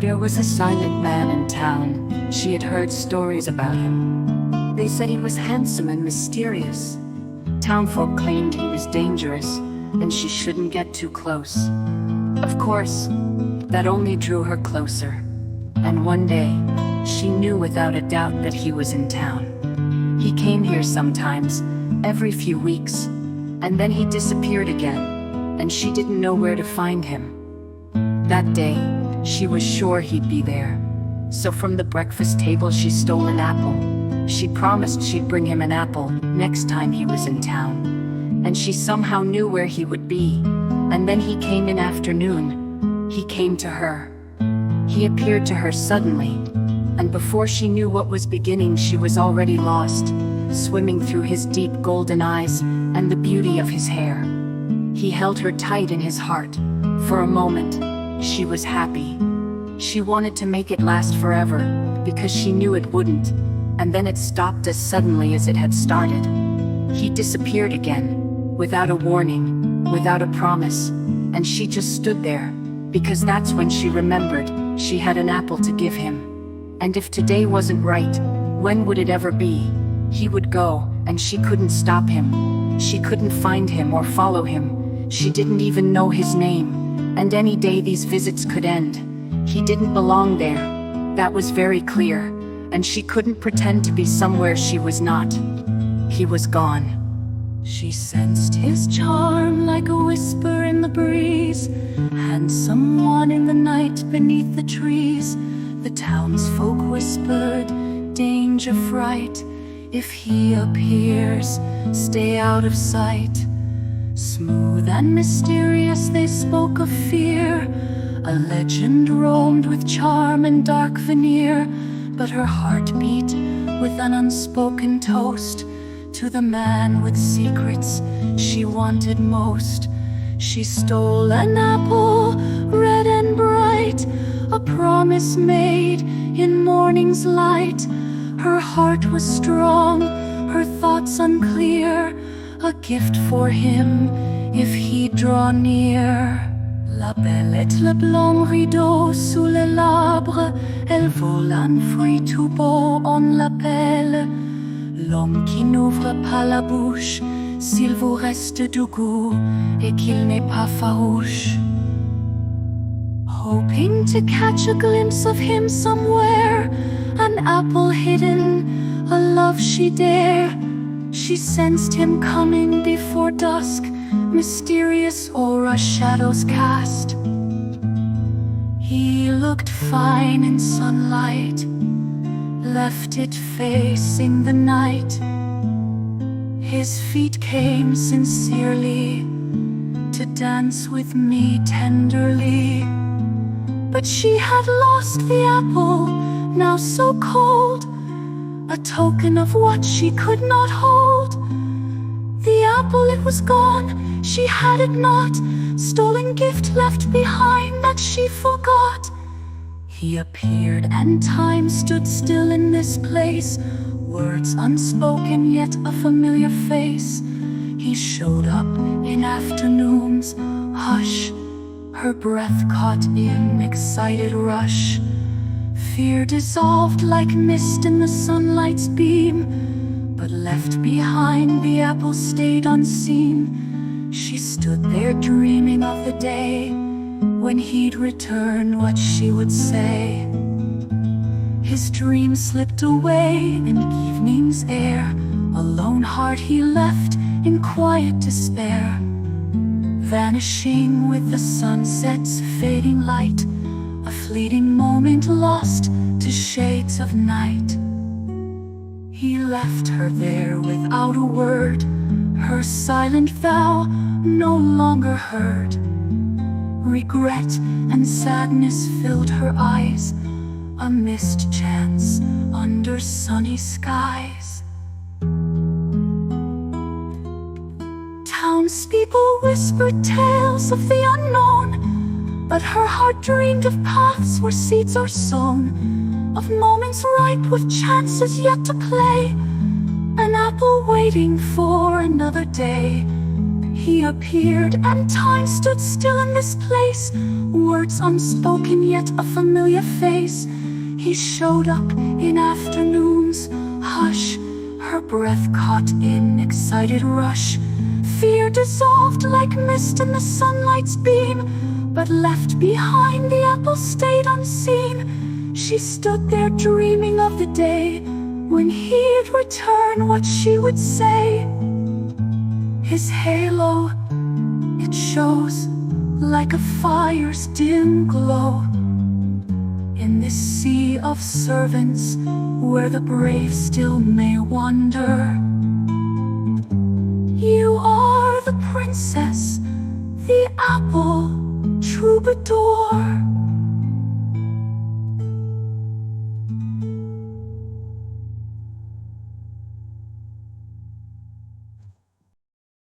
There was a silent man in town. She had heard stories about him. They said he was handsome and mysterious. Townfolk claimed he was dangerous, and she shouldn't get too close. Of course, that only drew her closer. And one day, she knew without a doubt that he was in town. He came here sometimes, every few weeks, and then he disappeared again, and she didn't know where to find him. That day, she was sure he'd be there. So from the breakfast table she stole an apple. She promised she'd bring him an apple next time he was in town. And she somehow knew where he would be. And then he came in afternoon. He came to her. He appeared to her suddenly. And before she knew what was beginning, she was already lost, swimming through his deep golden eyes and the beauty of his hair. He held her tight in his heart. For a moment, she was happy. She wanted to make it last forever, because she knew it wouldn't. And then it stopped as suddenly as it had started. He disappeared again, without a warning, without a promise, and she just stood there, because that's when she remembered she had an apple to give him. And if today wasn't right, when would it ever be? He would go, and she couldn't stop him. She couldn't find him or follow him. She didn't even know his name. And any day these visits could end. He didn't belong there. That was very clear. And she couldn't pretend to be somewhere she was not. He was gone. She sensed his charm like a whisper in the breeze, and someone in the night beneath the trees. The townsfolk whispered, danger, fright. If he appears, stay out of sight. Smooth and mysterious they spoke of fear. A legend roamed with charm and dark veneer. But her heart beat with an unspoken toast to the man with secrets she wanted most. She stole an apple, red and bright, a promise made in morning's light. Her heart was strong, her thoughts unclear, a gift for him if he'd draw near. La belle et le blanc rideau sous le l'arbre, elle vole un fruit tout beau, on l'appelle l'homme qui n'ouvre pas la bouche s'il vous reste du goût et qu'il n'est pas farouche. Hoping to catch a glimpse of him somewhere, an apple hidden, a love she dare. She sensed him coming before dusk, mysterious aura shadows cast. He looked fine in sunlight, left it facing the night. His feet came sincerely to dance with me tenderly. But she had lost the apple, now so cold, a token of what she could not hold. The apple, it was gone, she had it not, stolen gift left behind that she forgot. He appeared and time stood still in this place, words unspoken yet a familiar face. He showed up in afternoons, hush, her breath caught in excited rush. Fear dissolved like mist in the sunlight's beam, but left behind the apple stayed unseen. She stood there dreaming of the day when he'd return, what she would say. His dream slipped away in evening's air, a lone heart he left in quiet despair, vanishing with the sunset's fading light, a fleeting moment lost to shades of night. He left her there without a word, her silent vow no longer heard. Regret and sadness filled her eyes, a missed chance under sunny skies. Townspeople whispered tales of the unknown, but her heart dreamed of paths where seeds are sown, of moments ripe with chances yet to play, an apple waiting for another day. He appeared, and time stood still in this place. Words unspoken, yet a familiar face. He showed up in afternoons. Hush, her breath caught in excited rush. Fear dissolved like mist in the sunlight's beam, but left behind the apple stayed unseen. She stood there dreaming of the day when he'd return, what she would say. His halo, it shows like a fire's dim glow in this sea of servants where the brave still may wander. You are the princess, the apple troubadour.